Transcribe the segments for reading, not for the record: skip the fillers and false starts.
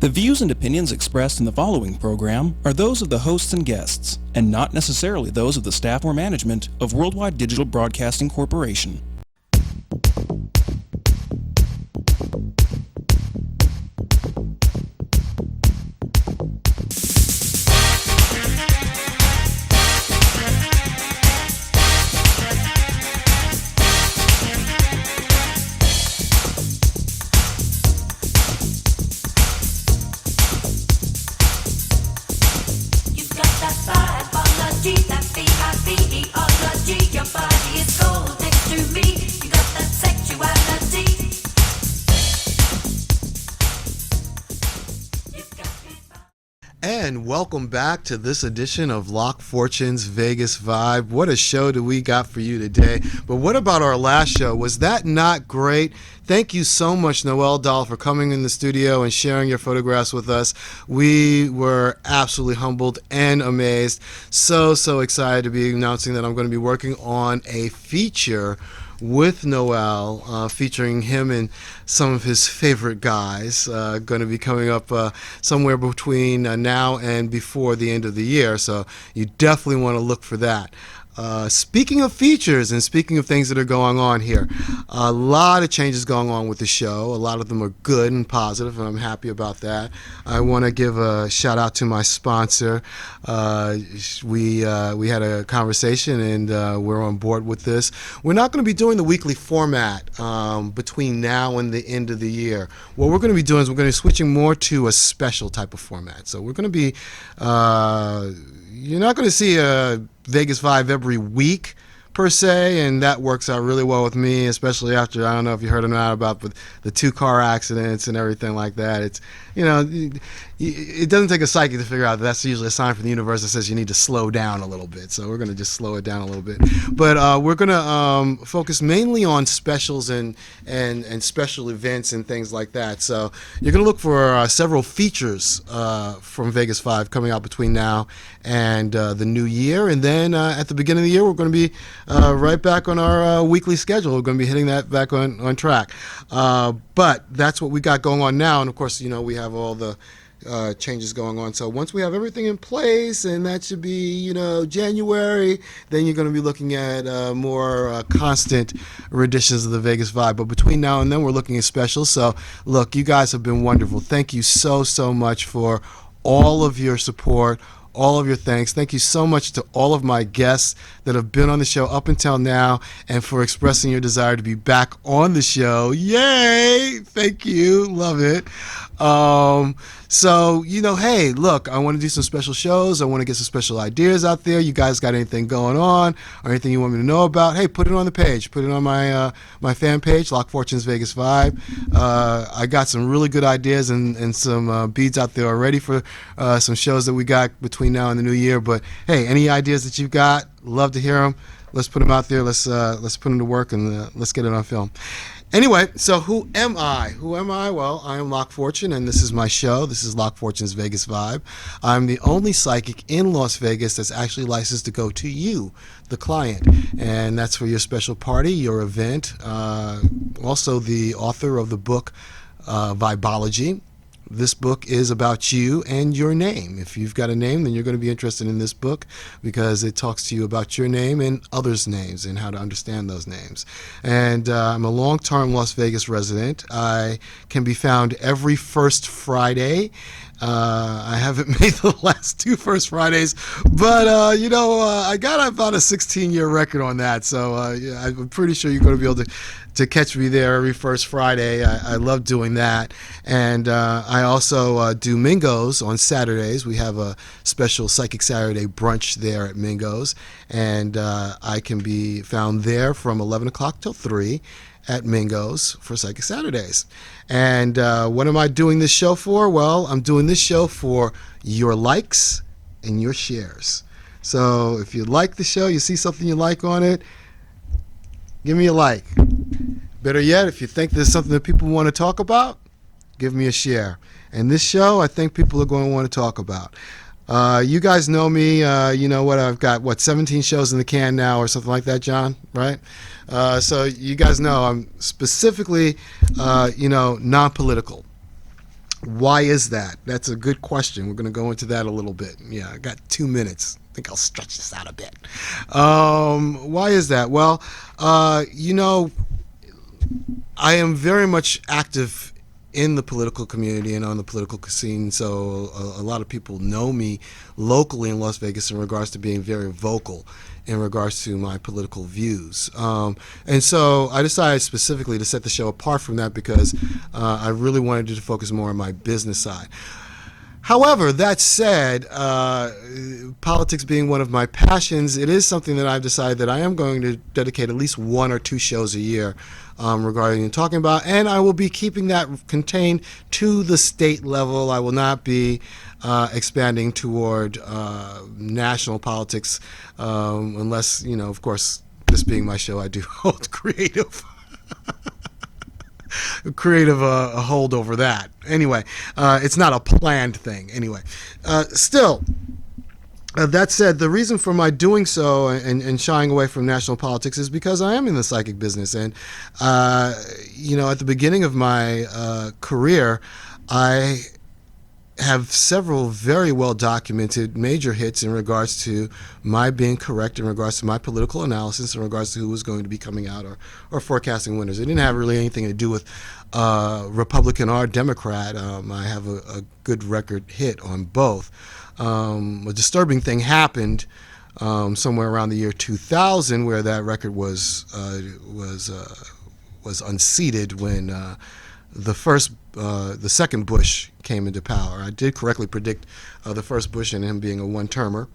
The views and opinions expressed in the following program are those of the hosts and guests, and not necessarily those of the staff or management of Worldwide Digital Broadcasting Corporation. And welcome back to this edition of Locq Fortune's Vegas Vibe. What a show do we got for you today. But what about our last show? Was that not great? Thank you so much, Noelle Dahl, for coming in the studio and sharing your photographs with us. We were absolutely humbled and amazed. So excited to be announcing that I'm going to be working on a feature with Noelle, featuring him and some of his favorite guys, going to be coming up somewhere between now and before the end of the year, so you definitely want to look for that. Speaking of features and speaking of things that are going on here, a lot of changes going on with the show. A lot of them are good and positive, and I'm happy about that. I want to give a shout out to my sponsor. We had a conversation, and we're on board with this. We're not going to be doing the weekly format between now and the end of the year. What we're going to be doing is we're going to be switching more to a special type of format. So we're going to be, you're not going to see a Vegas Vibe every week per se, and that works out really well with me, especially after, I don't know if you heard or not about the 2 car accidents and everything like that. It's, you know, it doesn't take a psychic to figure out that that's usually a sign from the universe that says you need to slow down a little bit. So we're going to just slow it down a little bit. But we're going to focus mainly on specials and special events and things like that. So you're going to look for several features from Vegas Vibe coming out between now and the new year. And then at the beginning of the year, we're going to be right back on our weekly schedule. We're going to be hitting that back on track. But that's what we got going on now. And of course, you know, we have all the changes going on. So once we have everything in place, and that should be, you know, January, then you're going to be looking at more constant renditions of the Vegas Vibe. But between now and then, we're looking at specials. So look, you guys have been wonderful. Thank you so much for all of your support, all of your thanks. Thank you so much to all of my guests that have been on the show up until now, and for expressing your desire to be back on the show. Yay! Thank you. Love it. So, you know, hey, look, I want to do some special shows. I want to get some special ideas out there. You guys got anything going on or anything you want me to know about? Hey, put it on the page. Put it on my fan page, Locq Fortune's Vegas Vibe. I got some really good ideas and some beads out there already for some shows that we got between now and the new year. But hey, any ideas that you've got, love to hear them. Let's put them out there. Let's put them to work, and let's get it on film. Anyway, so who am I? Who am I? Well, I am Locq Fortune, and this is my show. This is Locq Fortune's Vegas Vibe. I'm the only psychic in Las Vegas that's actually licensed to go to you, the client, and that's for your special party, your event. Also the author of the book, Vibology. This book is about you and your name. If you've got a name, then you're going to be interested in this book because it talks to you about your name and others' names and how to understand those names. And I'm a long-term Las Vegas resident. I can be found every first Friday. I haven't made the last 2 First Fridays, but you know, I got about a 16-year record on that, so yeah, I'm pretty sure you're going to be able to catch me there every first Friday. I love doing that. And I also do Mingo's on Saturdays. We have a special Psychic Saturday brunch there at Mingo's, and I can be found there from 11 o'clock till 3 at Mingo's for Psychic Saturdays. And what am I doing this show for? Well, I'm doing this show for your likes and your shares. So if you like the show, you see something you like on it, give me a like. Better yet, if you think there's something that people want to talk about, give me a share. And this show, I think people are going to want to talk about. You guys know me. You know what? I've got, 17 shows in the can now or something like that, John, right? So you guys know I'm specifically, non-political. Why is that? That's a good question. We're going to go into that a little bit. Yeah, I got 2 minutes. I think I'll stretch this out a bit. Why is that? Well, I am very much active in the political community and on the political scene, so a lot of people know me locally in Las Vegas in regards to being very vocal in regards to my political views. And so I decided specifically to set the show apart from that because I really wanted to focus more on my business side. However, that said, politics being one of my passions, it is something that I've decided that I am going to dedicate at least 1 or 2 shows a year regarding and talking about, and I will be keeping that contained to the state level. I will not be expanding toward national politics unless, of course, this being my show, I do hold creative a hold over that. Anyway, it's not a planned thing. Anyway, still, that said, the reason for my doing so and shying away from national politics is because I am in the psychic business. And, at the beginning of my career, I have several very well documented major hits in regards to my being correct in regards to my political analysis in regards to who was going to be coming out or forecasting winners. It didn't have really anything to do with Republican or Democrat. I have a good record hit on both. A disturbing thing happened somewhere around the year 2000 where that record was unseated when the second Bush came into power. I did correctly predict the first Bush and him being a one-termer.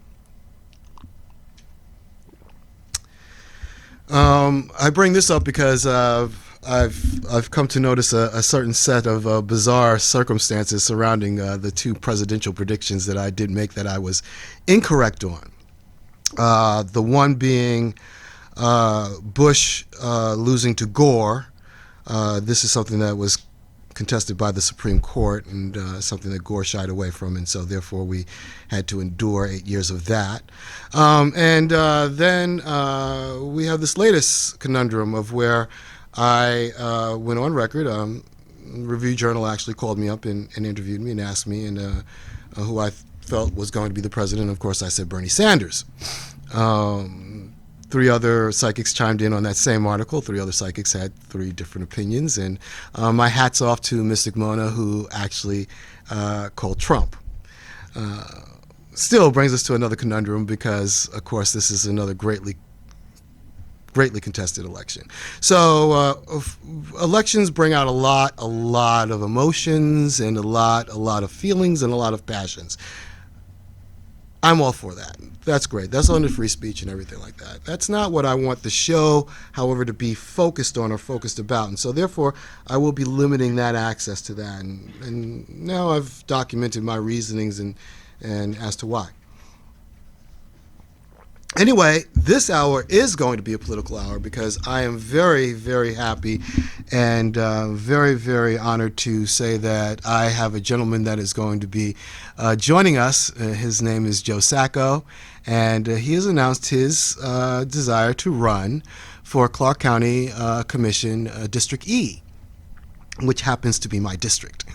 I bring this up because I've come to notice a certain set of bizarre circumstances surrounding the 2 presidential predictions that I did make that I was incorrect on. The one being Bush losing to Gore. This is something that was contested by the Supreme Court and something that Gore shied away from, and so therefore we had to endure 8 years of that. Then we have this latest conundrum of where I went on record. Review Journal actually called me up and interviewed me and asked me and who I felt was going to be the president. Of course, I said Bernie Sanders. 3 other psychics chimed in on that same article. 3 other psychics had 3 different opinions, and my hat's off to Mystic Mona, who actually called Trump. Still brings us to another conundrum because, of course, this is another greatly contested election. So elections bring out a lot of emotions and a lot of feelings and a lot of passions. I'm all for that. That's great. That's under free speech and everything like that. That's not what I want the show, however, to be focused on or focused about. And so therefore, I will be limiting that access to that. And now I've documented my reasonings and as to why. Anyway, this hour is going to be a political hour because I am very, very happy and very, very honored to say that I have a gentleman that is going to be joining us. His name is Joe Sacco, and he has announced his desire to run for Clark County Commission District E, which happens to be my district.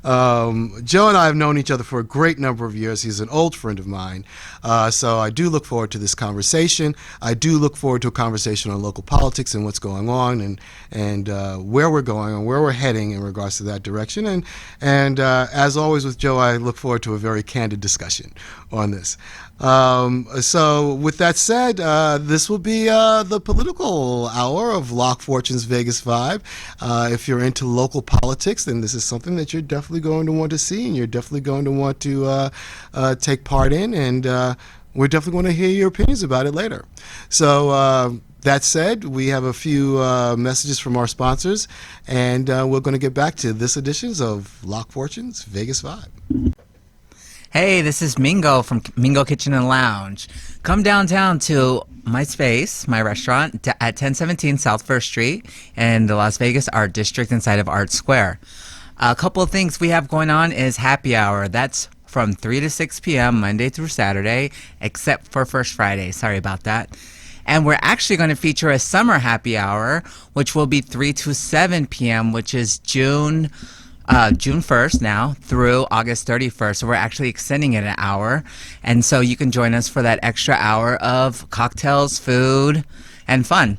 Joe and I have known each other for a great number of years. He's an old friend of mine. So I do look forward to this conversation. I do look forward to a conversation on local politics and what's going on and where we're going and where we're heading in regards to that direction. And as always with Joe, I look forward to a very candid discussion on this. So with that said, this will be the political hour of Locq Fortune's Vegas Vibe. If you're into local politics, then this is something that you're definitely going to want to see and you're definitely going to want to take part in, and we're definitely going to hear your opinions about it later. So that said, we have a few messages from our sponsors, and we're going to get back to this edition of Locq Fortune's Vegas Vibe. Hey, this is Mingo from Mingo Kitchen and Lounge. Come downtown to my space, my restaurant, at 1017 South 1st Street in the Las Vegas Art District inside of Art Square. A couple of things we have going on is happy hour. That's from 3 to 6 p.m. Monday through Saturday, except for First Friday. Sorry about that. And we're actually going to feature a summer happy hour, which will be 3 to 7 p.m., which is June June 1st now through August 31st. So we're actually extending it an hour. And so you can join us for that extra hour of cocktails, food, and fun.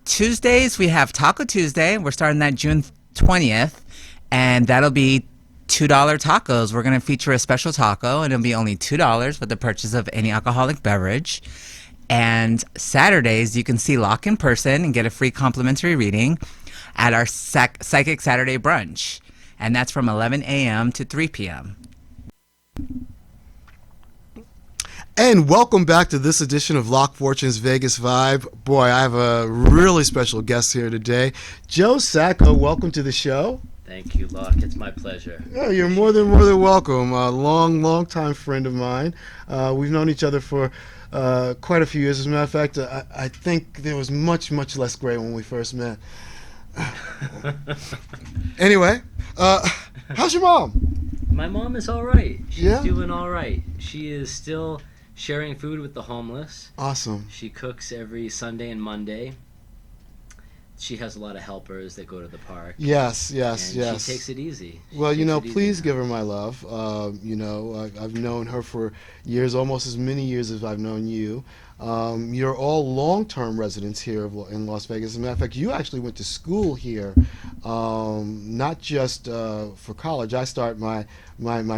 Tuesdays, we have Taco Tuesday. We're starting that June 20th. And that'll be $2 tacos. We're going to feature a special taco, and it'll be only $2 for the purchase of any alcoholic beverage. And Saturdays, you can see Locq in person and get a free complimentary reading at our Psychic Saturday brunch. And that's from 11 a.m. to 3 p.m. And welcome back to this edition of Locq Fortune's Vegas Vibe. Boy, I have a really special guest here today. Joe Sacco, welcome to the show. Thank you, Locq. It's my pleasure. Yeah, you're more than welcome. A long time friend of mine. We've known each other for quite a few years. As a matter of fact, I think there was much less gray when we first met. Anyway, how's your mom? My mom is all right. She's Yeah? doing all right. She is still sharing food with the homeless. Awesome. She cooks every Sunday and Monday. She has a lot of helpers that go to the park. Yes. She takes it easy. Well, Takes it easy please now. give her my love. I've known her for years, almost as many years as I've known you. You're all long-term residents here in Las Vegas. As a matter of fact, you actually went to school here, not just for college. I started my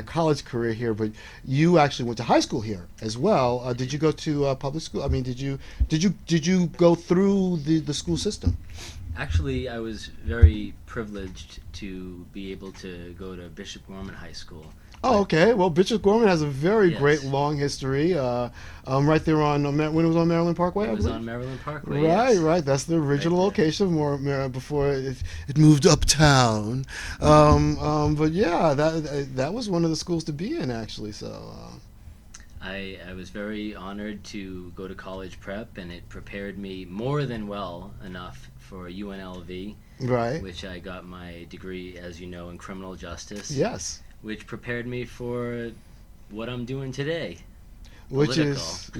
college career here, but you actually went to high school here as well. Did you go to public school? I mean, did you go through the school system? Actually, I was very privileged to be able to go to Bishop Gorman High School. Oh, okay. Well, Bishop Gorman has a very Yes. great long history. Right there on when it was on Maryland Parkway. It I was believe? on Maryland Parkway. Right, yes. right. That's the original there. location before it moved uptown. But yeah, that was one of the schools to be in, actually. So. I was very honored to go to college prep, and it prepared me more than well enough for UNLV, Right. which I got my degree, as you know, in criminal justice. Yes. Which prepared me for what I'm doing today. Which Political. is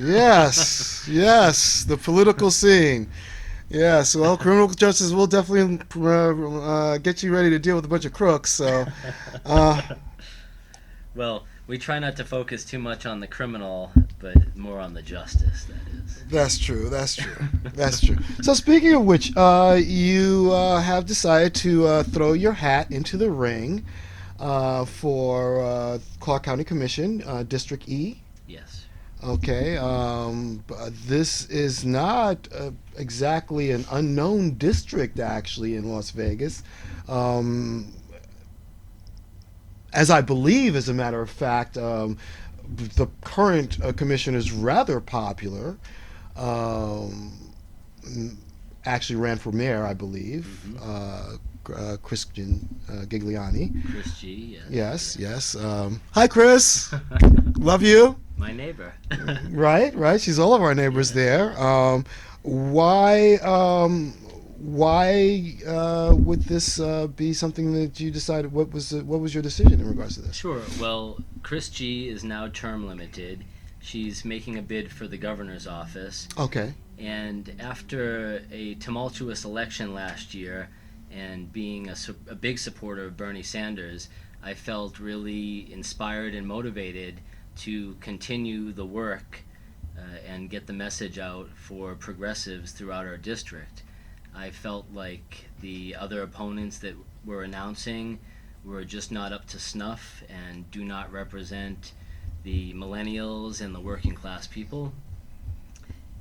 yes, the political scene. Yes. Well, criminal justice will definitely get you ready to deal with a bunch of crooks. So. Well, we try not to focus too much on the criminal, but more on the justice, that is. That's true. That's true. So speaking of which, you have decided to throw your hat into the ring for Clark County Commission, District E. Yes. Okay. This is not exactly an unknown district, actually, in Las Vegas. As I believe, as a matter of fact, the current commissioner is rather popular. Actually ran for mayor, I believe. Christian Gigliani. Chris G, yes. Yes. Hi, Chris. Love you. My neighbor. Right. She's all of our neighbors there. Why would this be something that you decided? What was your decision in regards to this? Sure. Well, Chris G is now term limited. She's making a bid for the governor's office. Okay. And after a tumultuous election last year, and being a big supporter of Bernie Sanders, I felt really inspired and motivated to continue the work and get the message out for progressives throughout our district. I felt like the other opponents that were announcing were just not up to snuff and do not represent the millennials and the working class people.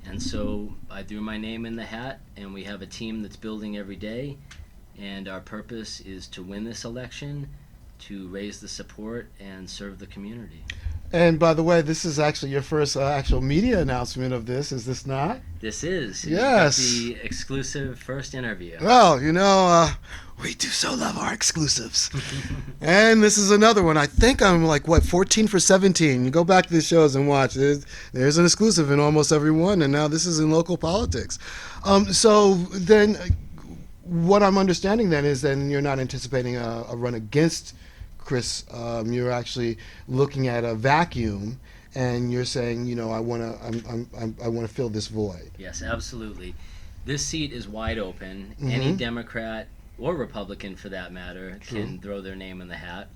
And so I threw my name in the hat, and we have a team that's building every day, and our purpose is to win this election, to raise the support and serve the community. And by the way, this is actually your first actual media announcement of this, is this not? This is. Yes. The exclusive first interview. Well, we do so love our exclusives. And this is another one. I think I'm 14 for 17. You go back to the shows and watch. There's an exclusive in almost every one, and now this is in local politics. So then what I'm understanding then is you're not anticipating a run against Chris. You're actually looking at a vacuum, and you're saying, I want to fill this void. Yes, absolutely. This seat is wide open. Any Democrat or Republican for that matter, can throw their name in the hat.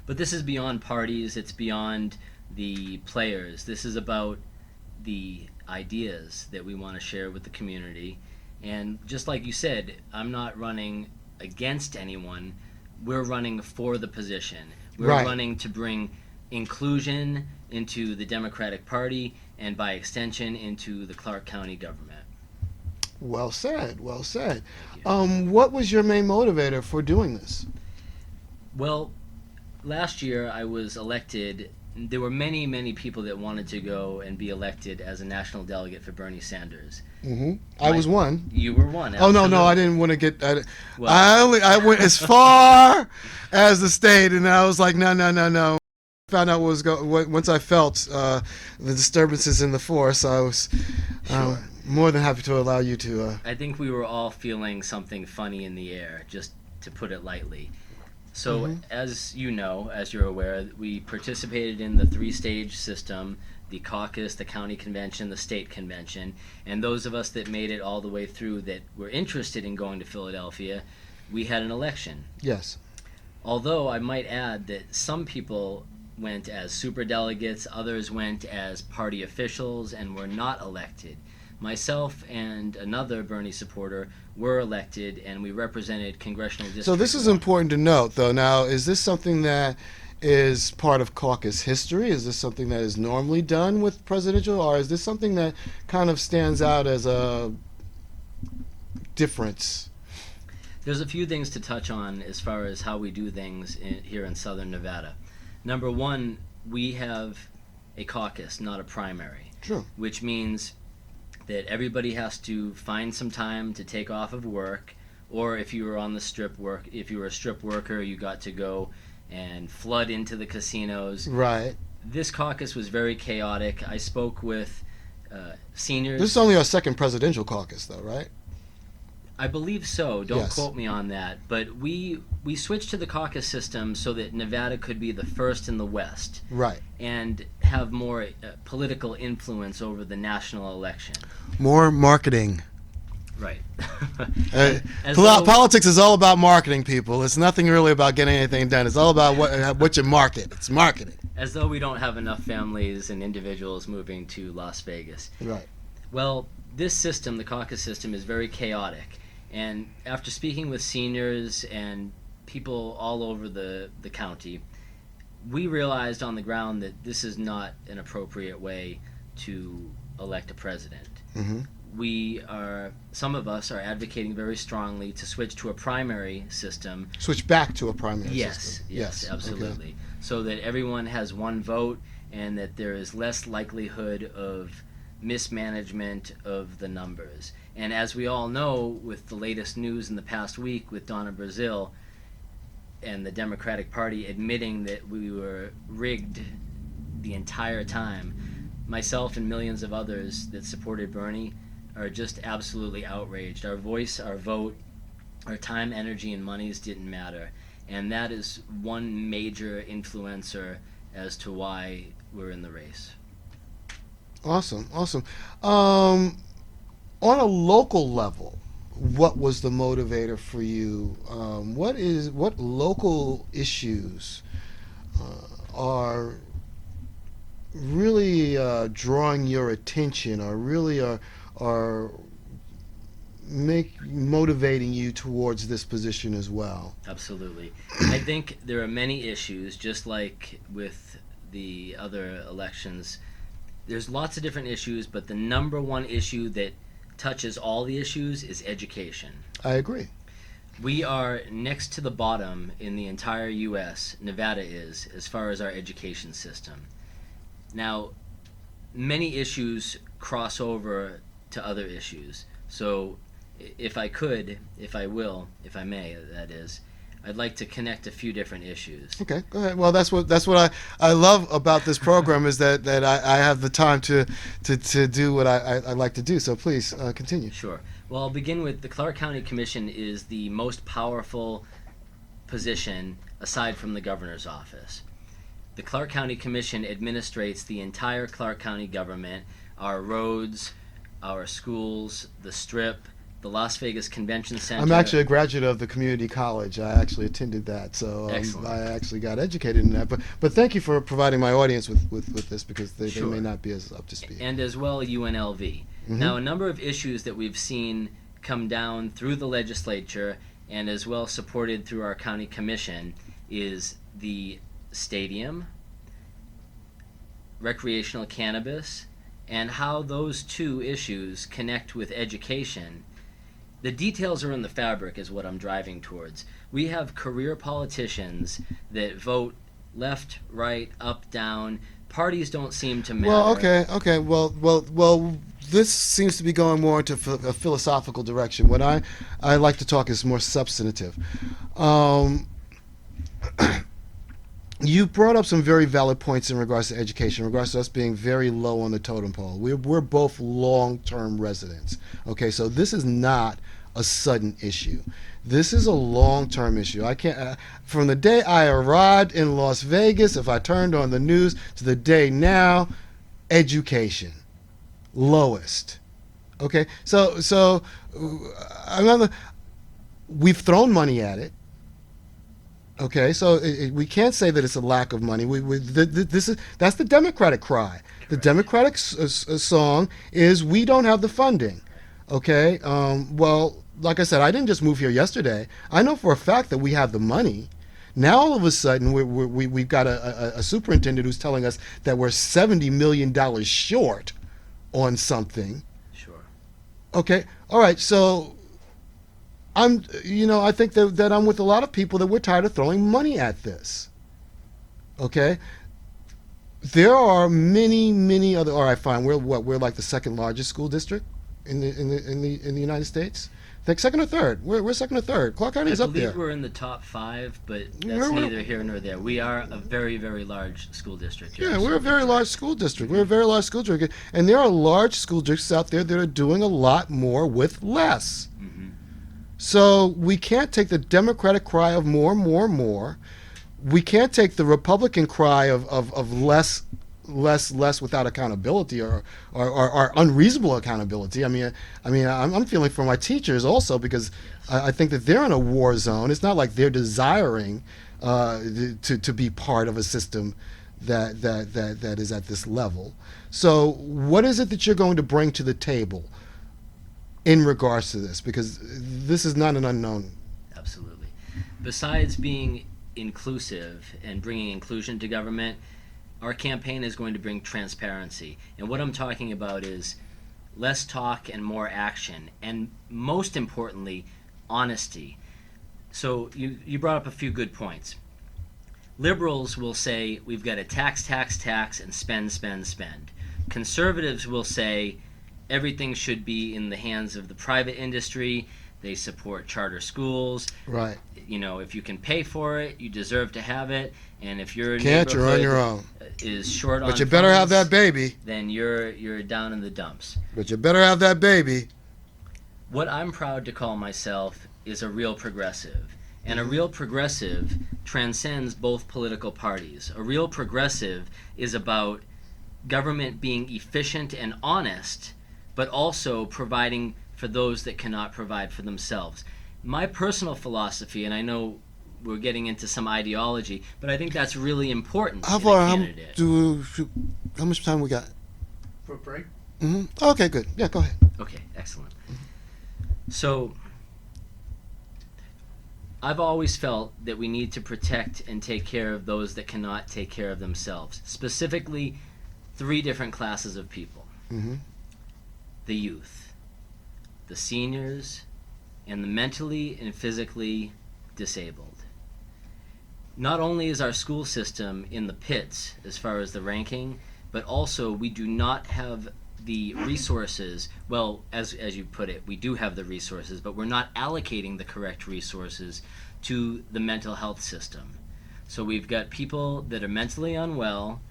But this is beyond parties, it's beyond the players. This is about the ideas that we want to share with the community. And just like you said, I'm not running against anyone. We're running for the position. We're Right. running to bring inclusion into the Democratic Party and by extension into the Clark County government. Well said. Well said. Thank you. What was your main motivator for doing this? Well, last year I was elected. There were many, many people that wanted to go and be elected as a national delegate for Bernie Sanders. I was one. You were one. Oh no, absolutely. I didn't want to get. Well- I went as far as the state, and I was like, no. Found out what was once I felt the disturbances in the force. I was more than happy to allow you to. I think we were all feeling something funny in the air, just to put it lightly. So, as you know, as you're aware, we participated in the three-stage system: the caucus, the county convention, the state convention. And those of us that made it all the way through that were interested in going to Philadelphia, we had an election. Yes. Although I might add that some people went as superdelegates, others went as party officials and were not elected. Myself and another Bernie supporter were elected, and we represented congressional districts. So this is important to note, though. Now, is this something that is part of caucus history? Is this something that is normally done with presidential, or is this something that kind of stands out as a difference? There's a few things to touch on as far as how we do things here in Southern Nevada. Number one, we have a caucus, not a primary. True. Which means that everybody has to find some time to take off of work, or if you were on the if you were a strip worker, you got to go and flood into the casinos. Right. This caucus was very chaotic. I spoke with seniors. This is only our second presidential caucus, though, right? I believe so. Don't Yes. quote me on that. But we switched to the caucus system so that Nevada could be the first in the West Right. and have more political influence over the national election. More marketing. Right. Uh, As though- Politics is all about marketing, people. It's nothing really about getting anything done. It's all about what you market. It's marketing. As though we don't have enough families and individuals moving to Las Vegas. Right. Well, this system, the caucus system, is very chaotic. And after speaking with seniors and people all over the county, we realized on the ground that this is not an appropriate way to elect a president. Some of us are advocating very strongly to switch to a primary system. Switch back to a primary Yes, system. yes, absolutely. Okay. So that everyone has one vote and that there is less likelihood of mismanagement of the numbers. And as we all know, with the latest news in the past week with Donna Brazil and the Democratic Party admitting that we were rigged the entire time, myself and millions of others that supported Bernie are just absolutely outraged. Our voice, our vote, our time, energy, and monies didn't matter. And that is one major influencer as to why we're in the race. Awesome. On a local level, what was the motivator for you? What local issues are really drawing your attention, or really are motivating you towards this position as well? Absolutely. I think there are many issues, just like with the other elections. There's lots of different issues, but the number one issue that touches all the issues is education. I agree. We are next to the bottom in the entire U.S., Nevada is, as far as our education system. Now, many issues cross over to other issues. So if I may, that is, I'd like to connect a few different issues. Okay, go ahead. Well, that's what I love about this program is that I have the time to do what I like to do. So please continue. Sure. Well, I'll begin with the Clark County Commission is the most powerful position aside from the governor's office. The Clark County Commission administrates the entire Clark County government, our roads, our schools, the Strip, the Las Vegas Convention Center. I'm actually a graduate of the community college. I actually attended that, so I actually got educated in that. But thank you for providing my audience with this, because they may not be as up to speed. And as well, UNLV. Now, a number of issues that we've seen come down through the legislature and as well supported through our county commission is the stadium, recreational cannabis, and how those two issues connect with education. The details are in the fabric is what I'm driving towards. We have career politicians that vote left, right, up, down. Parties don't seem to matter. Okay. Well, this seems to be going more into a philosophical direction. What I like to talk is more substantive. You brought up some very valid points in regards to education, in regards to us being very low on the totem pole. We're both long-term residents. Okay, so this is not a sudden issue. This is a long-term issue. I can't. From the day I arrived in Las Vegas, if I turned on the news, to the day now, education, lowest. Okay, so we've thrown money at it. Okay, so we can't say that it's a lack of money. That's the Democratic cry. The Democratic song is we don't have the funding. Okay, well, like I said, I didn't just move here yesterday. I know for a fact that we have the money. Now all of a sudden we've got a superintendent who's telling us that we're $70 million short on something. Sure. Okay, all right, so I think that I'm with a lot of people that we're tired of throwing money at this. Okay? There are many other. All right, fine. We're like the second largest school district in the United States. Like second or third. We're second or third. Clark County is up there. I believe we're in the top 5, but that's neither here nor there. We are a very, very large school district. Yeah, we're a very large school district. We're a very large school district, and there are large school districts out there that are doing a lot more with less. Mm-hmm. So we can't take the Democratic cry of more. We can't take the Republican cry of less without accountability or unreasonable accountability. I mean, I'm feeling for my teachers also, because I think that they're in a war zone. It's not like they're desiring to be part of a system that is at this level. So what is it that you're going to bring to the table in regards to this? Because this is not an unknown. Absolutely. Besides being inclusive and bringing inclusion to government, our campaign is going to bring transparency. And what I'm talking about is less talk and more action. And most importantly, honesty. So you brought up a few good points. Liberals will say we've got to tax, and spend. Conservatives will say everything should be in the hands of the private industry. They support charter schools. Right. If you can pay for it, you deserve to have it. And if your Can't, you're on your own. Is short on But you better have that baby. Then you're down in the dumps. But you better have that baby. What I'm proud to call myself is a real progressive. And a real progressive transcends both political parties. A real progressive is about government being efficient and honest, but also providing for those that cannot provide for themselves. My personal philosophy, and I know we're getting into some ideology, but I think that's really important. How much time we got? For a break? Mm-hmm. Okay, good. Yeah, go ahead. Okay, excellent. So I've always felt that we need to protect and take care of those that cannot take care of themselves. Specifically, 3 different classes of people. Mm-hmm. The youth, the seniors, and the mentally and physically disabled. Not only is our school system in the pits as far as the ranking, but also we do not have the resources. Well, as you put it, we do have the resources, but we're not allocating the correct resources to the mental health system. So we've got people that are mentally unwell,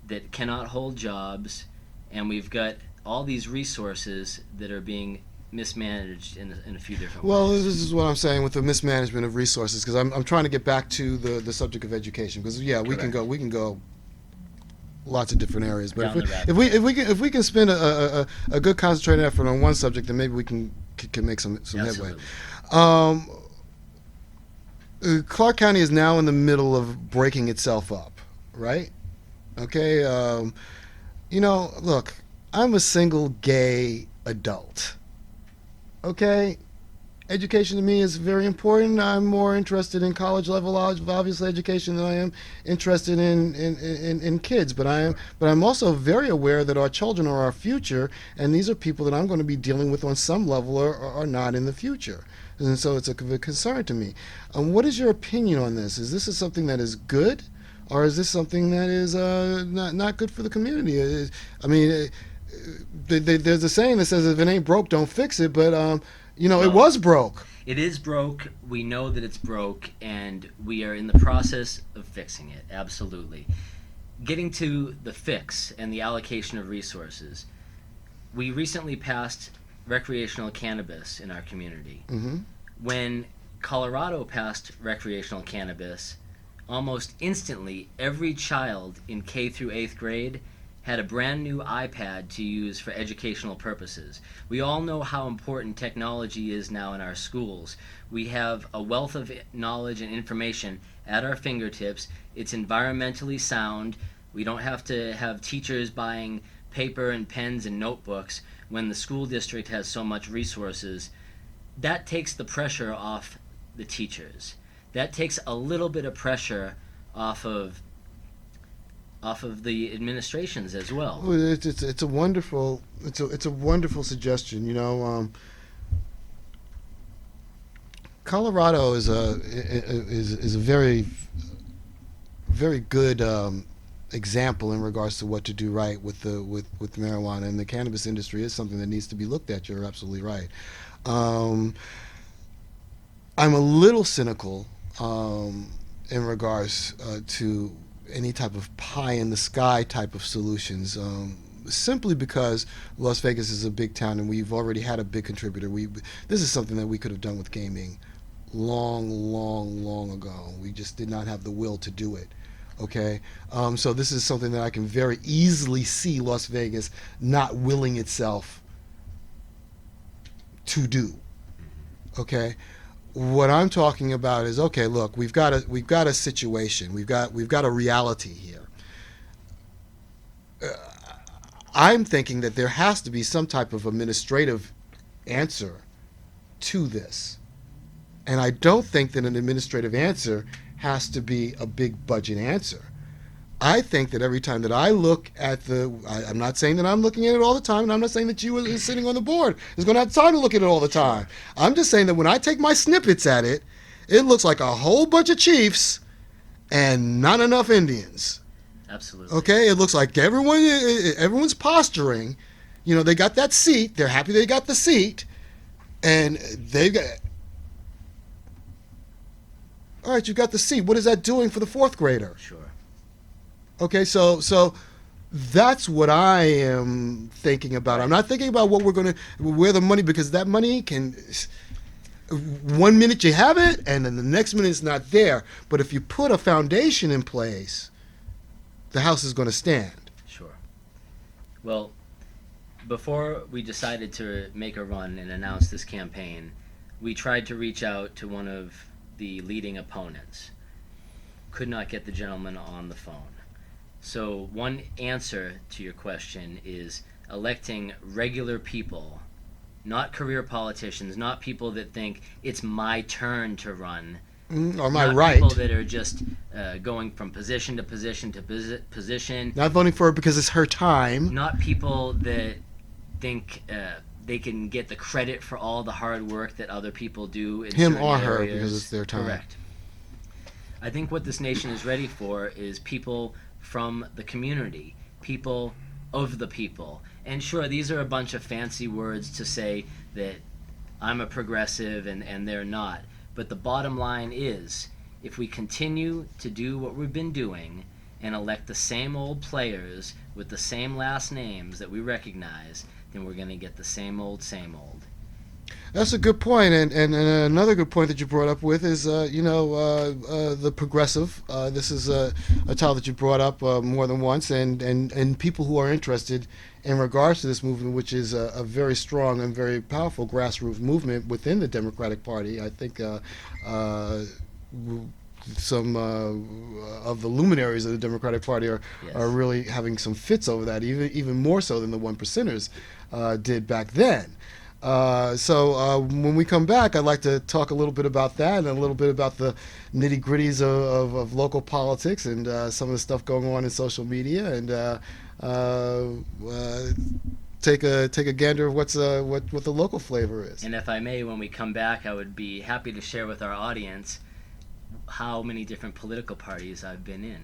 that cannot hold jobs, and we've got all these resources that are being mismanaged in a few different ways. Well, this is what I'm saying with the mismanagement of resources, because I'm trying to get back to the subject of education, because we can go lots of different areas. But Down the rabbit if we can spend a good concentrated effort on one subject, then maybe we can make some headway. Absolutely. Clark County is now in the middle of breaking itself up, right? Okay. Look, I'm a single gay adult. Okay. Education to me is very important. I'm more interested in college level, obviously, education than I am interested in kids. But I'm also very aware that our children are our future, and these are people that I'm going to be dealing with on some level or are not in the future. And so it's a concern to me. What is your opinion on this? Is this something that is good, or is this something that is not good for the community? I mean, there's a saying that says, if it ain't broke, don't fix it. But it was broke. It is broke. We know that it's broke, and we are in the process of fixing it. Absolutely. Getting to the fix and the allocation of resources, we recently passed recreational cannabis in our community. Mm-hmm. When Colorado passed recreational cannabis, almost instantly every child in K through 8th grade had a brand new iPad to use for educational purposes. We all know how important technology is now in our schools. We have a wealth of knowledge and information at our fingertips. It's environmentally sound. We don't have to have teachers buying paper and pens and notebooks when the school district has so much resources. That takes the pressure off the teachers. That takes a little bit of pressure off of the administrations as well. It's a wonderful suggestion. Colorado is a very very good example in regards to what to do right with marijuana, and the cannabis industry is something that needs to be looked at. You're absolutely right. I'm a little cynical in regards to any type of pie in the sky type of solutions, simply because Las Vegas is a big town and we've already had a big contributor. This is something that we could have done with gaming long ago. We just did not have the will to do it. Okay, so this is something that I can very easily see Las Vegas not willing itself to do. Okay. What I'm talking about is, okay, look, we've got a situation, we've got a reality here. I'm thinking that there has to be some type of administrative answer to this, and I don't think that an administrative answer has to be a big budget answer. I think that every time that I look at I'm not saying that I'm looking at it all the time, and I'm not saying that you is sitting on the board is going to have time to look at it all the time. I'm just saying that when I take my snippets at it, it looks like a whole bunch of chiefs and not enough Indians. Absolutely. Okay, it looks like everyone's posturing. They got that seat. They're happy they got the seat, and they've got. All right, you got the seat. What is that doing for the fourth grader? Sure. Okay, so that's what I am thinking about. I'm not thinking about where the money, because that money can, one minute you have it and then the next minute it's not there. But if you put a foundation in place, the house is going to stand. Sure. Well, before we decided to make a run and announce this campaign, we tried to reach out to one of the leading opponents. Could not get the gentleman on the phone. So one answer to your question is electing regular people, not career politicians, not people that think it's my turn to run, or my not right. people that are just going from position to position to position. Not voting for her because it's her time. Not people that think they can get the credit for all the hard work that other people do in Him certain or her, areas. because it's their time. Correct. I think what this nation is ready for is people from the community, people of the people. And sure, these are a bunch of fancy words to say that I'm a progressive and they're not. But the bottom line is, if we continue to do what we've been doing and elect the same old players with the same last names that we recognize, then we're going to get the same old, same old. That's a good point, and another good point that you brought up with is, the progressive. This is a title that you brought up more than once, and people who are interested in regards to this movement, which is a very strong and very powerful grassroots movement within the Democratic Party. I think some of the luminaries of the Democratic Party are really having some fits over that, even more so than the one percenters did back then. So when we come back, I'd like to talk a little bit about that and a little bit about the nitty-gritties of local politics and some of the stuff going on in social media, and take a gander of what the local flavor is. And if I may, when we come back, I would be happy to share with our audience how many different political parties I've been in.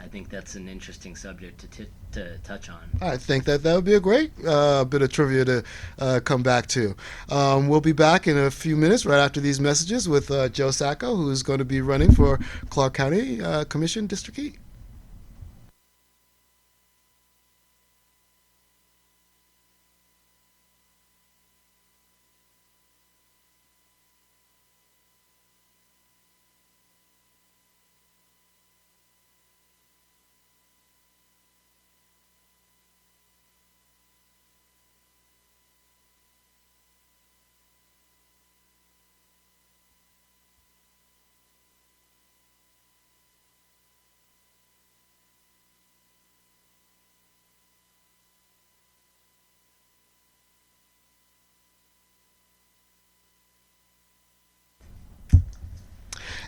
I think that's an interesting subject to touch on. I think that would be a great bit of trivia to come back to. We'll be back in a few minutes right after these messages with Joe Sacco, who's going to be running for Clark County Commission District E.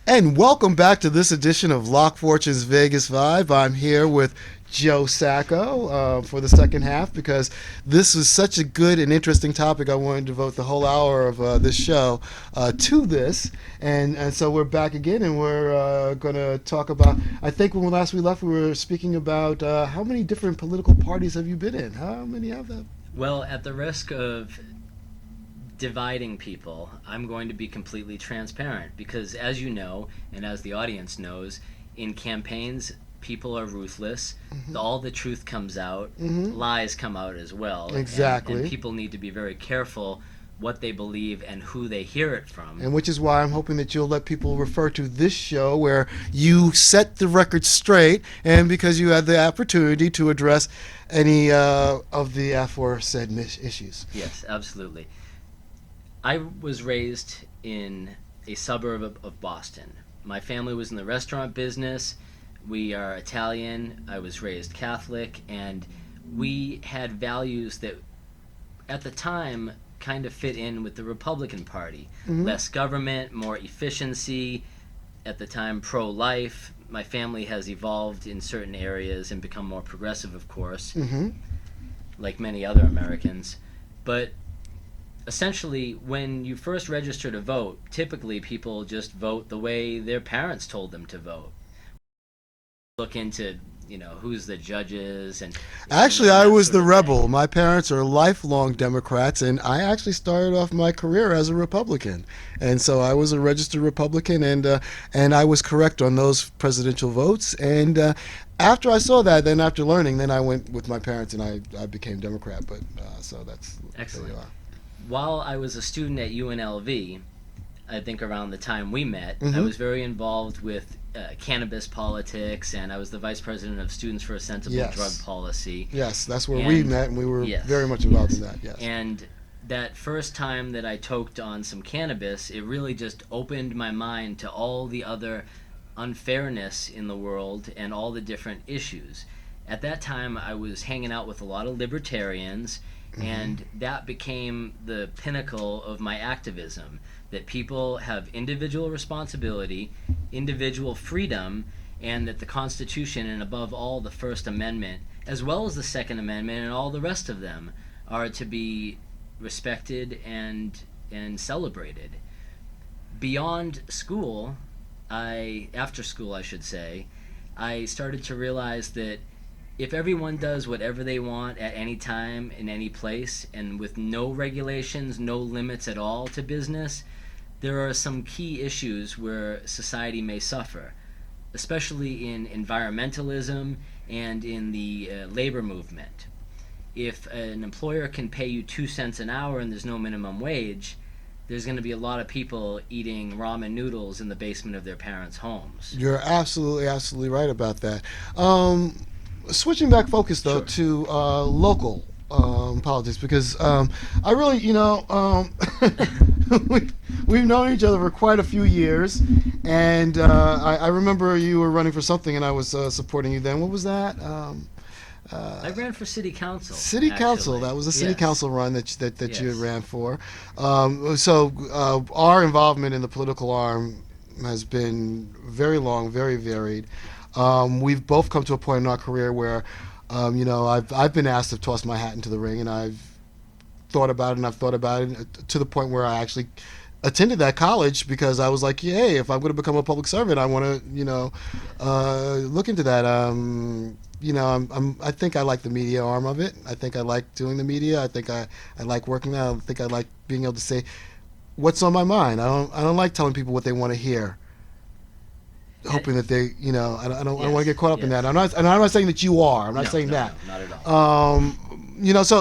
And welcome back to this edition of Locq Fortune's Vegas Vibe. I'm here with Joe Sacco for the second half because this was such a good and interesting topic. I wanted to devote the whole hour of this show to this. And so we're back again, and we're going to talk about, I think when last we left, we were speaking about how many different political parties have you been in? How many have that? Well, at the risk of dividing people, I'm going to be completely transparent because, as you know, and as the audience knows, in campaigns, people are ruthless. Mm-hmm. All the truth comes out. Mm-hmm. Lies come out as well. Exactly. And people need to be very careful what they believe and who they hear it from. And which is why I'm hoping that you'll let people refer to this show where you set the record straight, and because you had the opportunity to address any of the aforesaid issues. Yes, absolutely. I was raised in a suburb of Boston. My family was in the restaurant business. We are Italian. I was raised Catholic, and we had values that at the time kind of fit in with the Republican Party. Mm-hmm. Less government, more efficiency, at the time pro-life. My family has evolved in certain areas and become more progressive, of course, mm-hmm. like many other Americans. But essentially, when you first register to vote, typically people just vote the way their parents told them to vote. Look into, who's the judges and... Actually, I was the rebel. My parents are lifelong Democrats, and I actually started off my career as a Republican. And so I was a registered Republican, and I was correct on those presidential votes. And after I saw that, then after learning, then I went with my parents, and I became Democrat. But so that's... Excellent. There you are. While I was a student at UNLV, I think around the time we met, mm-hmm. I was very involved with cannabis politics, and I was the vice president of Students for a Sensible Drug Policy. Yes, that's where we met, and we were very much involved in that, yes. And that first time that I toked on some cannabis, it really just opened my mind to all the other unfairness in the world and all the different issues. At that time, I was hanging out with a lot of libertarians, mm-hmm. and that became the pinnacle of my activism, that people have individual responsibility, individual freedom, and that the Constitution, and above all the First Amendment, as well as the Second Amendment and all the rest of them, are to be respected and celebrated. Beyond school, after school I should say, I started to realize that if everyone does whatever they want at any time, in any place, and with no regulations, no limits at all to business, there are some key issues where society may suffer, especially in environmentalism and in the labor movement. If an employer can pay you 2 cents an hour and there's no minimum wage, there's going to be a lot of people eating ramen noodles in the basement of their parents' homes. You're absolutely right about that. Switching back focus though to local politics, because I really, we've known each other for quite a few years, and I remember you were running for something, and I was supporting you then. What was that? I ran for city council. City council. Actually. That was a city Yes. council run that Yes. you ran for. So our involvement in the political arm has been very long, very varied. We've both come to a point in our career where, I've been asked to toss my hat into the ring, and I've thought about it to the point where I actually attended that college, because I was like, hey, if I'm going to become a public servant, I want to, look into that. I think I like the media arm of it. I think I like doing the media. I think I like working there. I think I like being able to say what's on my mind. I don't like telling people what they want to hear, hoping that they, I don't want to get caught up in that. I'm not saying that you are. I'm not saying that. No, not at all.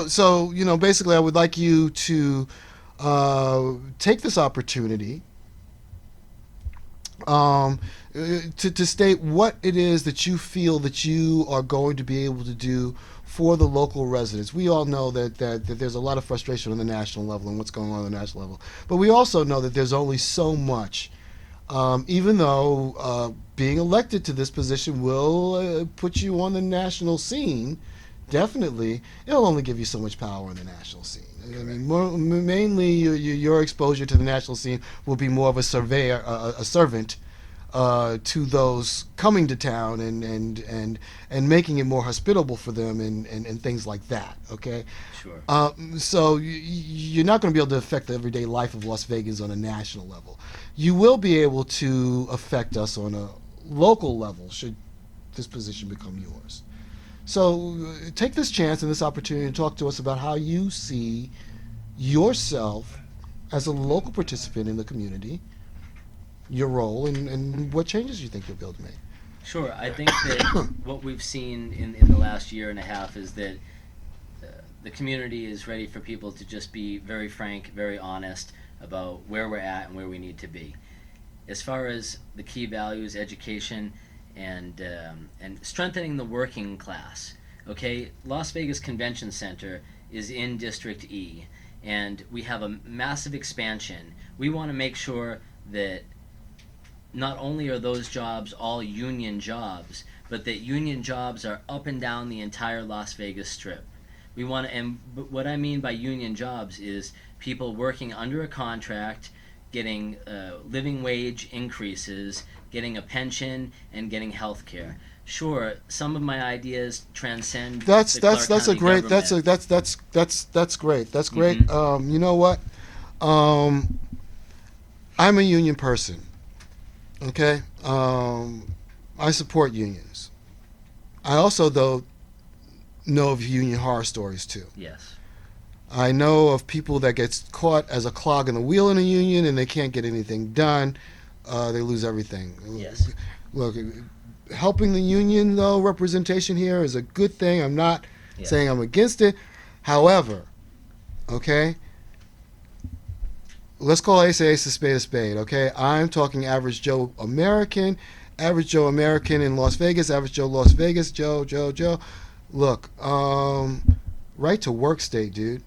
So basically, I would like you to take this opportunity to state what it is that you feel that you are going to be able to do for the local residents. We all know that there's a lot of frustration on the national level and what's going on the national level, but we also know that there's only so much. Even though being elected to this position will put you on the national scene, definitely, it'll only give you so much power on the national scene. I mean, mainly your exposure to the national scene will be more of a surveyor, a servant to those coming to town and making it more hospitable for them and things like that. Okay. Sure. So you're not going to be able to affect the everyday life of Las Vegas on a national level. You will be able to affect us on a local level should this position become yours. So take this chance and this opportunity to talk to us about how you see yourself as a local participant in the community, your role, and what changes you think you'll be able to make. Sure. I think that what we've seen in the last year and a half is that the community is ready for people to just be very frank, very honest about where we're at and where we need to be. As far as the key values, education, and strengthening the working class. Okay, Las Vegas Convention Center is in District E, and we have a massive expansion. We want to make sure that not only are those jobs all union jobs, but that union jobs are up and down the entire Las Vegas Strip. We want to, and what I mean by union jobs is people working under a contract, getting living wage increases, getting a pension, and getting health care. Sure, some of my ideas transcend. That's great. That's great. That's great. Mm-hmm. You know what? I'm a union person. Okay. I support unions. I also, though, know of union horror stories too. Yes. I know of people that get caught as a clog in the wheel in a union and they can't get anything done. They lose everything. Yes. Look, helping the union, though, representation here is a good thing. I'm not saying I'm against it. However, okay, let's call ace a spade a spade, okay? I'm talking average Joe American in Las Vegas, average Joe Las Vegas, Joe. Look, right to work state, dude.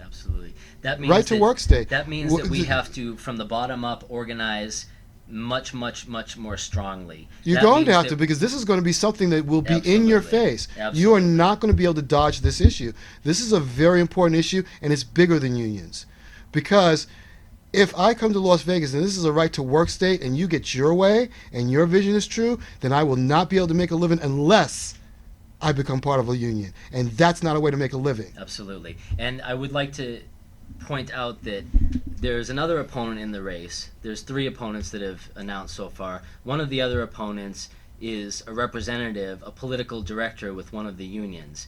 Absolutely. That means right to work state. That means that we have to, from the bottom up, organize much more strongly. You're going to have to, because this is going to be something that will be in your face. Absolutely. You are not going to be able to dodge this issue. This is a very important issue, and it's bigger than unions. Because if I come to Las Vegas and this is a right to work state and you get your way and your vision is true, then I will not be able to make a living unless I become part of a union. And that's not a way to make a living. Absolutely. And I would like to point out that there's another opponent in the race. There's 3 opponents that have announced so far. One of the other opponents is a representative, a political director with one of the unions.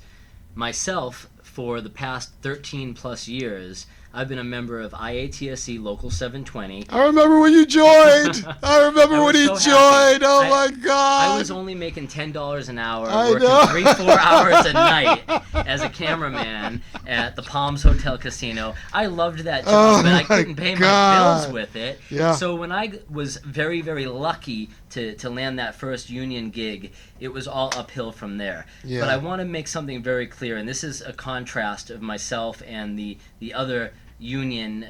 Myself, for the past 13 plus years, I've been a member of IATSE Local 720. I remember when you joined. I remember when he was so happy. joined. Oh my God. I was only making $10 an hour, I working know. 3-4 hours a night as a cameraman at the Palms Hotel Casino. I loved that job, but I couldn't pay my bills with it. Yeah. So when I was very, very lucky to land that first union gig, it was all uphill from there. Yeah. But I want to make something very clear, and this is a contrast of myself and the other union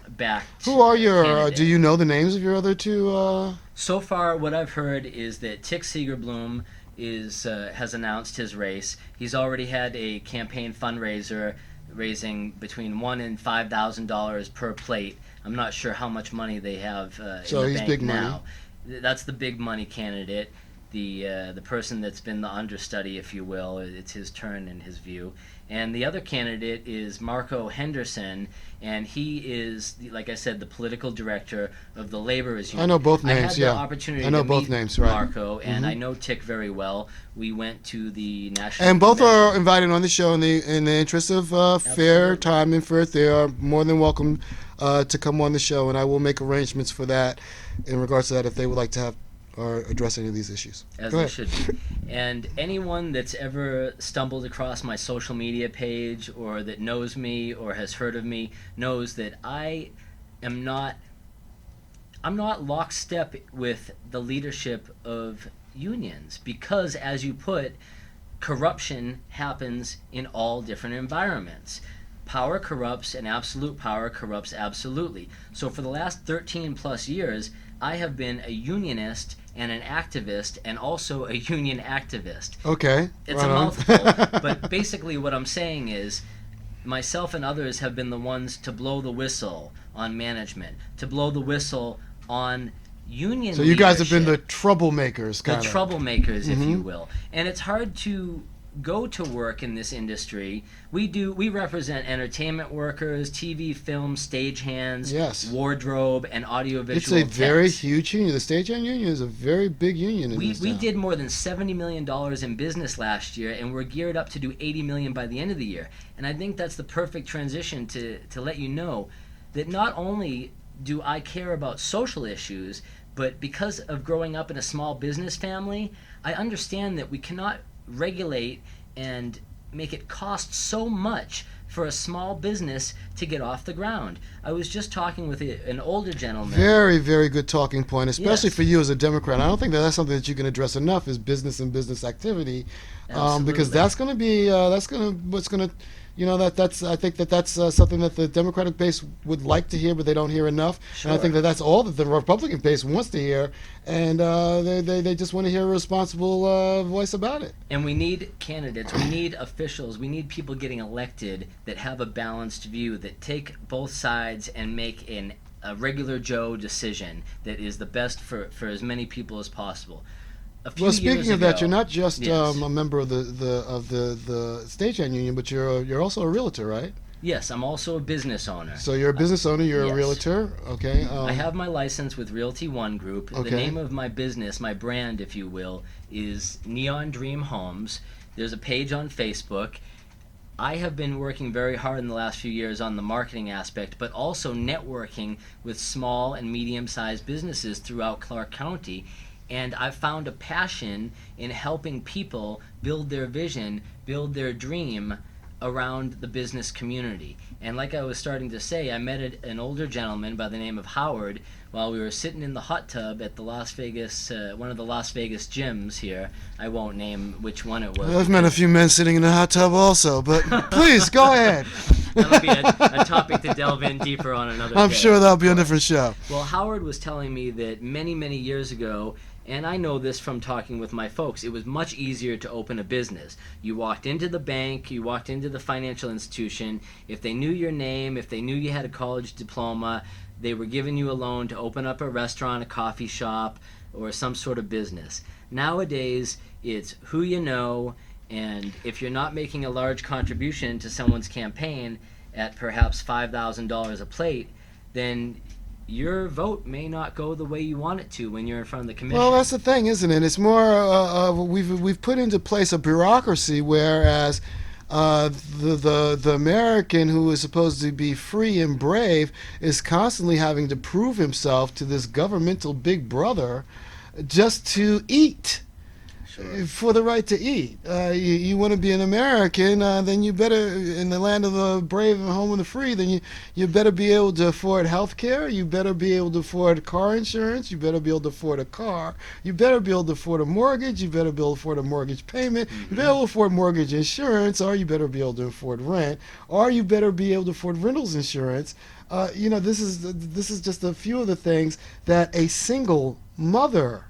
backed. Who are your? candidate. Do you know the names of your other two? So far, what I've heard is that Tick Seegerblum has announced his race. He's already had a campaign fundraiser raising between $1,000 and $5,000 per plate. I'm not sure how much money they have So in the he's bank big now. That's the big money candidate. The person that's been the understudy, if you will. It's his turn in his view. And the other candidate is Marco Henderson, and he is, like I said, the political director of the Laborers Union. I know both names. I had Yeah, the opportunity I know to both meet names. Right. Marco, and I know Tick very well. We went to the national. And both convention. are invited on the show in the interest of fair time and fair. They are more than welcome to come on the show, and I will make arrangements for that in regards to that if they would like to have or address any of these issues. As Go they ahead. should be. And anyone that's ever stumbled across my social media page or that knows me or has heard of me knows that I'm not lockstep with the leadership of unions because, as you put, corruption happens in all different environments. Power corrupts, and absolute power corrupts absolutely. So for the last 13 plus years, I have been a unionist and an activist and also a union activist. Okay. It's right a on. mouthful, but basically what I'm saying is myself and others have been the ones to blow the whistle on management, to blow the whistle on union So you guys have been the leadership. troublemakers, The kind of. troublemakers, if Mm-hmm. you will. And it's hard to go to work in this industry. We represent entertainment workers, TV, film, stagehands, Yes. wardrobe, and audiovisual It's a very techs. huge union. The Stagehand Union is a very big union in We this town. did more than $70 million in business last year, and we're geared up to do $80 million by the end of the year. And I think that's the perfect transition to let you know that not only do I care about social issues, but because of growing up in a small business family, I understand that we cannot regulate and make it cost so much for a small business to get off the ground. I was just talking with an older gentleman. Very, very good talking point, especially Yes. for you as a Democrat. I don't think that's something that you can address enough is business and business activity, because Absolutely. that's going to be what's going to, I think that's something that the Democratic base would like to hear, but they don't hear enough. And I Sure. think that's all that the Republican base wants to hear, and they just want to hear a responsible voice about it. And we need candidates, we need officials, we need people getting elected that have a balanced view, that take both sides and make a regular Joe decision that is the best for as many people as possible. A few Well, years speaking of that, ago- you're not just Yes. a member of the Stagehand Union, but you're also a realtor, right? Yes, I'm also a business owner. So you're a business owner. You're a Yes. realtor. Okay. I have my license with Realty One Group. The Okay. name of my business, my brand, if you will, is Neon Dream Homes. There's a page on Facebook. I have been working very hard in the last few years on the marketing aspect, but also networking with small and medium-sized businesses throughout Clark County. And I've found a passion in helping people build their vision, build their dream around the business community. And like I was starting to say, I met an older gentleman by the name of Howard while we were sitting in the hot tub at the Las Vegas, one of the Las Vegas gyms here. I won't name which one it was. I've met a few men sitting in the hot tub also, but please go ahead. That'll be a topic to delve in deeper on another I'm day. sure that'll be a different show. Well, Howard was telling me that many, many years ago, and I know this from talking with my folks, it was much easier to open a business. You walked into the bank, you walked into the financial institution. If they knew your name, if they knew you had a college diploma, they were giving you a loan to open up a restaurant, a coffee shop, or some sort of business. Nowadays, it's who you know, and if you're not making a large contribution to someone's campaign at perhaps $5,000 a plate, then your vote may not go the way you want it to when you're in front of the commission. Well, that's the thing, isn't it? It's more we've put into place a bureaucracy, whereas the American who is supposed to be free and brave is constantly having to prove himself to this governmental big brother just to eat. Sure. For the right to eat. You want to be an American, then you better, in the land of the brave and home of the free, then you better be able to afford health care, you better be able to afford car insurance, you better be able to afford a car, you better be able to afford a mortgage, you better be able to afford a mortgage payment, you better be able to afford mortgage insurance, or you better be able to afford rent, or you better be able to afford rentals insurance. This is just a few of the things that a single mother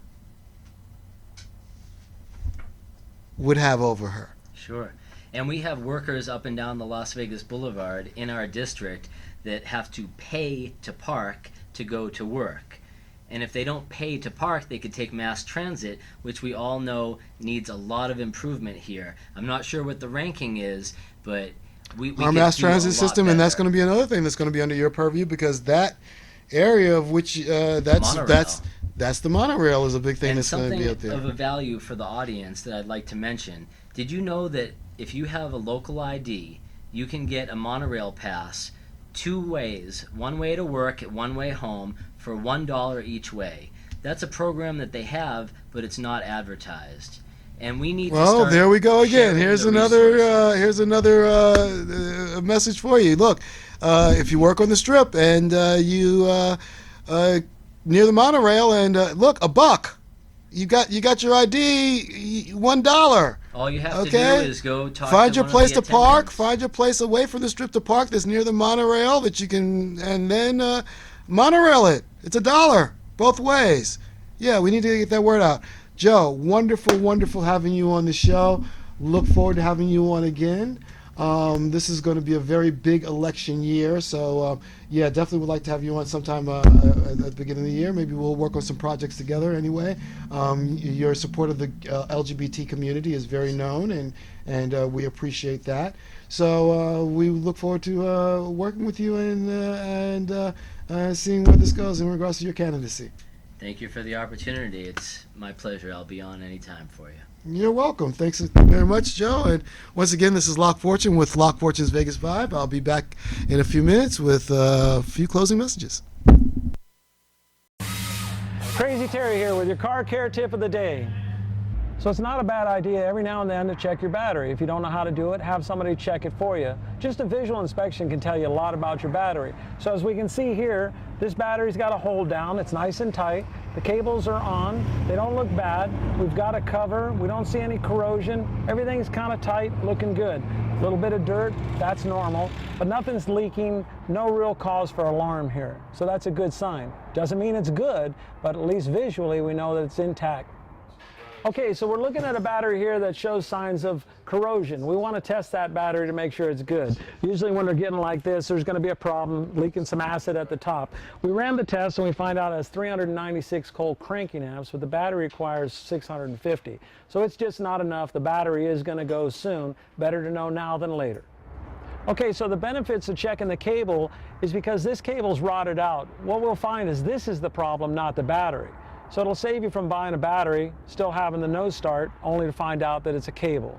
would have over her. Sure. And we have workers up and down the Las Vegas Boulevard in our district that have to pay to park to go to work. And if they don't pay to park, they could take mass transit, which we all know needs a lot of improvement here. I'm not sure what the ranking is, but we our could mass do a transit lot system, and that's better. going to be another thing that's going to be under your purview, because that area of which Monorail. that's the monorail is a big thing And that's going to something be up there. of a value for the audience that I'd like to mention. Did you know that if you have a local ID, you can get a monorail pass 2 ways, one way to work, one way home, for $1 each way? That's a program that they have, but it's not advertised. And we need to Well, start there we go again. sharing Here's the another resources. message for you. Look, if you work on the Strip and you near the monorail, and look, $1. You got your ID, $1. All you have to Okay. do is go talk Find to your one place of to the park. attendants. Find your place away from the Strip to park that's near the monorail that you can, and then monorail it. It's $1 both ways. Yeah, we need to get that word out. Joe, wonderful having you on the show. Look forward to having you on again. This is going to be a very big election year, so yeah, definitely would like to have you on sometime at the beginning of the year. Maybe we'll work on some projects together anyway. Your support of the LGBT community is very known, and we appreciate that. So we look forward to working with you and seeing where this goes in regards to your candidacy. Thank you for the opportunity. It's my pleasure. I'll be on anytime for you. You're welcome. Thanks very much, Joe. And once again, this is Locq Fortune with Locq Fortune's Vegas Vibe. I'll be back in a few minutes with a few closing messages. Crazy Terry here with your car care tip of the day. So it's not a bad idea every now and then to check your battery. If you don't know how to do it, have somebody check it for you. Just a visual inspection can tell you a lot about your battery. So as we can see here, this battery's got a hold down. It's nice and tight. The cables are on. They don't look bad. We've got a cover. We don't see any corrosion. Everything's kind of tight, looking good. A little bit of dirt, that's normal, but nothing's leaking. No real cause for alarm here. So that's a good sign. Doesn't mean it's good, but at least visually we know that it's intact. Okay, so we're looking at a battery here that shows signs of corrosion. We want to test that battery to make sure it's good. Usually when they're getting like this, there's going to be a problem, leaking some acid at the top. We ran the test and we find out it has 396 cold cranking amps, but the battery requires 650. So it's just not enough. The battery is going to go soon. Better to know now than later. Okay, so the benefits of checking the cable is because this cable's rotted out. What we'll find is this is the problem, not the battery. So it'll save you from buying a battery, still having the no start, only to find out that it's a cable.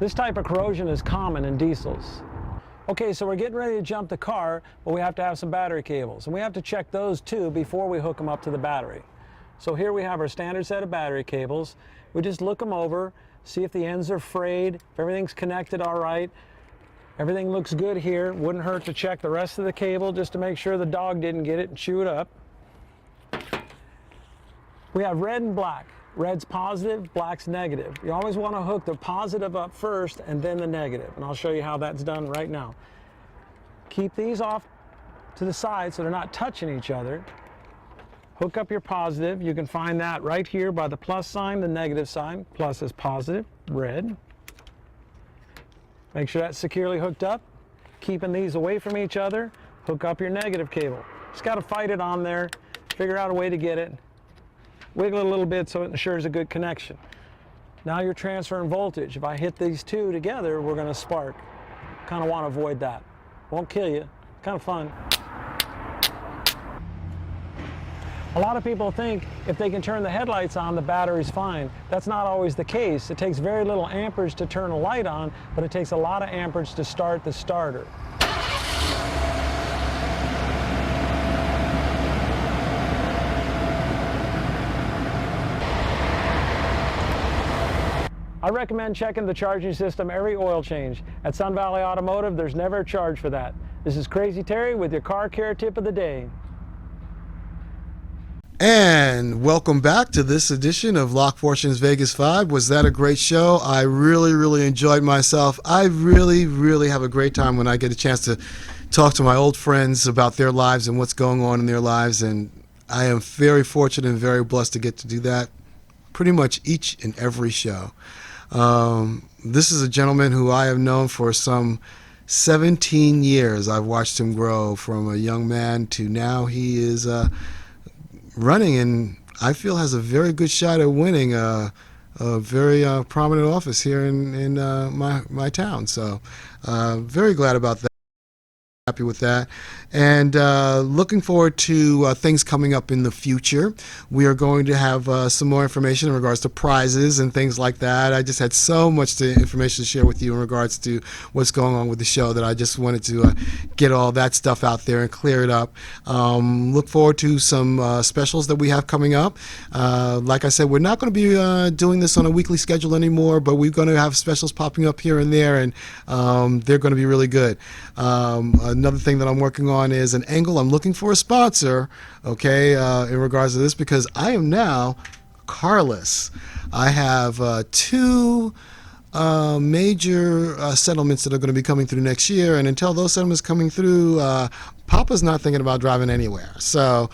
This type of corrosion is common in diesels. Okay, so we're getting ready to jump the car, but we have to have some battery cables. And we have to check those too before we hook them up to the battery. So here we have our standard set of battery cables. We just look them over, see if the ends are frayed, if everything's connected all right. Everything looks good here. Wouldn't hurt to check the rest of the cable just to make sure the dog didn't get it and chew it up. We have red and black. Red's positive, black's negative. You always want to hook the positive up first and then the negative. And I'll show you how that's done right now. Keep these off to the side so they're not touching each other. Hook up your positive. You can find that right here by the plus sign, the negative sign. Plus is positive, red. Make sure that's securely hooked up. Keeping these away from each other, hook up your negative cable. Just got to fight it on there, figure out a way to get it. Wiggle it a little bit so it ensures a good connection. Now you're transferring voltage. If I hit these two together, we're going to spark. Kind of want to avoid that. Won't kill you. Kind of fun. A lot of people think if they can turn the headlights on, the battery's fine. That's not always the case. It takes very little amperage to turn a light on, but it takes a lot of amperage to start the starter. I recommend checking the charging system every oil change. At Sun Valley Automotive, there's never a charge for that. This is Crazy Terry with your car care tip of the day. And welcome back to this edition of Locq Fortune's Vegas 5. Was that a great show? I really enjoyed myself. I really have a great time when I get a chance to talk to my old friends about their lives and what's going on in their lives. And I am very fortunate and very blessed to get to do that pretty much each and every show. This is a gentleman who I have known for some 17 years. I've watched him grow from a young man to now he is running, and I feel has a very good shot at winning a very prominent office here in my town. So very glad about that. Happy with that, and looking forward to things coming up in the future. We are going to have some more information in regards to prizes and things like that. I just had so much information to share with you in regards to what's going on with the show that I just wanted to get all that stuff out there and clear it up. Look forward to some specials that we have coming up. Like I said, we're not going to be doing this on a weekly schedule anymore, but we're going to have specials popping up here and there, and they're going to be really good. Another thing that I'm working on is an angle. I'm looking for a sponsor, okay, in regards to this, because I am now carless. I have two major settlements that are going to be coming through next year, and until those settlements coming through, Papa's not thinking about driving anywhere. So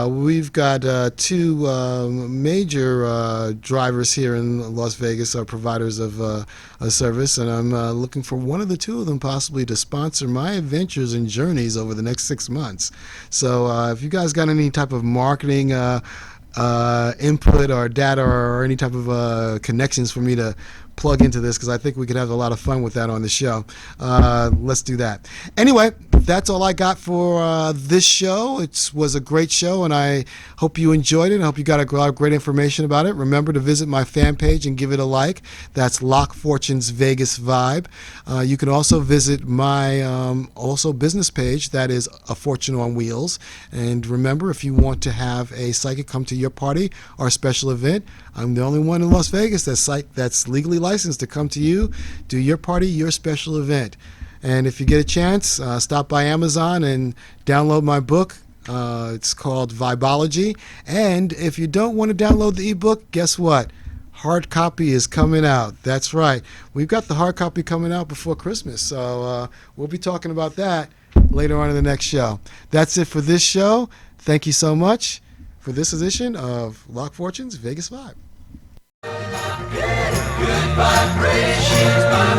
we've got two major drivers here in Las Vegas, providers of a service, and I'm looking for one of the two of them possibly to sponsor my adventures and journeys over the next 6 months. So if you guys got any type of marketing input or data or any type of connections for me to plug into this, because I think we could have a lot of fun with that on the show. Let's do that. Anyway, that's all I got for this show. It was a great show, and I hope you enjoyed it. I hope you got a lot of great information about it. Remember to visit my fan page and give it a like. That's Locq Fortune's Vegas Vibe. You can also visit my also business page. That is A Fortune on Wheels. And remember, if you want to have a psychic come to your party or special event, I'm the only one in Las Vegas that's legally licensed to come to you, do your party, your special event. And if you get a chance, stop by Amazon and download my book. It's called Vibology. And if you don't want to download the ebook, guess what? Hard copy is coming out. That's right. We've got the hard copy coming out before Christmas. So we'll be talking about that later on in the next show. That's it for this show. Thank you so much for this edition of Locq Fortune's Vegas Vibe. Good vibrations, my